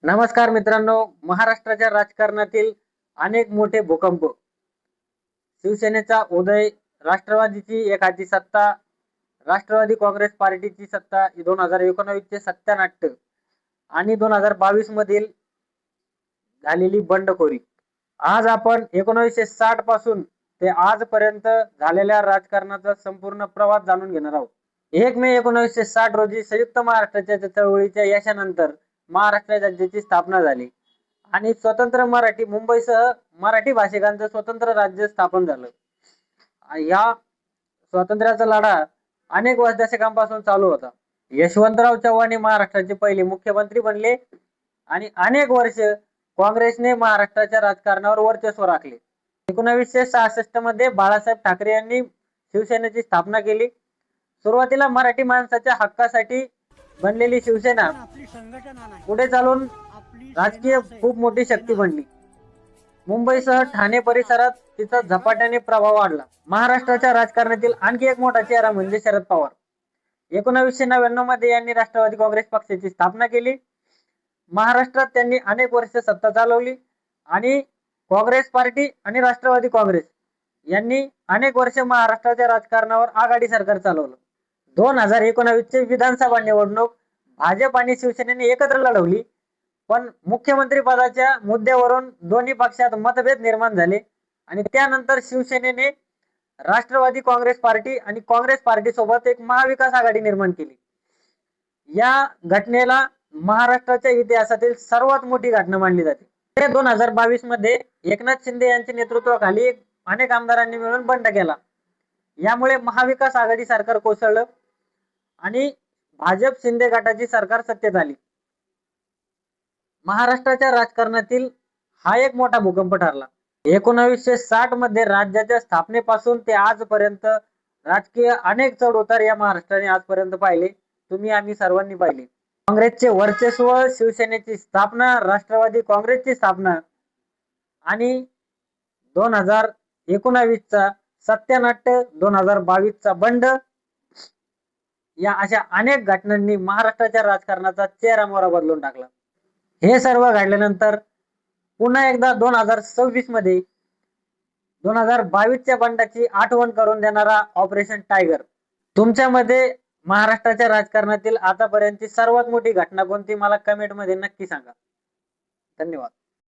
नमस्कार मित्रांनो, महाराष्ट्राच्या राजकारणातील अनेक मोठे भूकंप, शिवसेनेचा उदय, राष्ट्रवादीची एकाची सत्ता, राष्ट्रवादी काँग्रेस पार्टीची सत्ता 2019 चे सत्यानाट्य आणि 2022 मधील झालेली बंडखोरी. आज आपण 1960 पासून ते आजपर्यंत झालेल्या राजकारणाचा संपूर्ण प्रवास जाणून घेणार आहोत. 1 मे 1960 रोजी संयुक्त महाराष्ट्राच्या चळवळीच्या यशानंतर महाराष्ट्र राज्याची स्थापना झाली आणि स्वतंत्र मराठी मुंबईसह मराठी भाषिकांचं स्वतंत्र राज्य स्थापन झालं. या स्वातंत्र्याचा लढा अनेक दशकांपासून चालू होता. यशवंतराव चव्हाण हे महाराष्ट्राचे पहिले मुख्यमंत्री बनले आणि अनेक वर्ष काँग्रेसने महाराष्ट्राच्या राजकारणावर वर्चस्व राखले. 1966 मध्ये बाळासाहेब ठाकरे यांनी शिवसेनेची स्थापना केली. सुरुवातीला मराठी माणसाच्या हक्कासाठी बनलेली शिवसेना पुढे चालून राजकीय खूप मोठी शक्ती बनली. मुंबईसह ठाणे परिसरात तिचा झपाट्याने प्रभाव वाढला. महाराष्ट्राच्या राजकारणातील आणखी एक मोठा चेहरा म्हणजे शरद पवार. 1999 मध्ये यांनी राष्ट्रवादी काँग्रेस पक्षाची स्थापना केली. महाराष्ट्रात त्यांनी अनेक वर्ष सत्ता चालवली आणि काँग्रेस पार्टी आणि राष्ट्रवादी काँग्रेस यांनी अनेक वर्ष महाराष्ट्राच्या राजकारणावर आघाडी सरकार चालवलं. 2019 ची विधानसभा निवडणूक भाजप आणि शिवसेनेने एकत्र लढवली, पण मुख्यमंत्री पदाच्या मुद्द्यावरून दोन्ही पक्षात मतभेद निर्माण झाले आणि त्यानंतर शिवसेनेने राष्ट्रवादी काँग्रेस पार्टी आणि काँग्रेस पार्टी सोबत एक महाविकास आघाडी निर्माण केली. या घटनेला महाराष्ट्राच्या इतिहासातील सर्वात मोठी घटना मानली जाते. 2022 मध्ये एकनाथ शिंदे यांच्या नेतृत्वाखाली अनेक आमदारांनी मिळून बंड केला. यामुळे महाविकास आघाडी सरकार कोसळलं आणि भाजप शिंदे गटाची सरकार सत्तेत आली. महाराष्ट्राच्या राजकारणातील हा एक मोठा भूकंप ठरला. 1960 मध्ये राज्याच्या स्थापनेपासून ते आजपर्यंत राजकीय अनेक चढ उतार या महाराष्ट्राने आजपर्यंत पाहिले. तुम्ही आम्ही सर्वांनी पाहिले. काँग्रेसचे वर्चस्व, शिवसेनेची स्थापना, राष्ट्रवादी काँग्रेसची स्थापना आणि 2019 चा सत्यानाट्य, 2022 चा बंड, या अशा अनेक घटनांनी महाराष्ट्राच्या राजकारणाचा चेहरा मोहरा बदलून टाकला. हे सर्व घडल्यानंतर पुन्हा एकदा 2026 मध्ये 2022 च्या बंडाची आठवण करून देणारा ऑपरेशन टायगर. तुमच्यामध्ये महाराष्ट्राच्या राजकारणातील आतापर्यंतची सर्वात मोठी घटना कोणती, मला कमेंट मध्ये नक्की सांगा. धन्यवाद.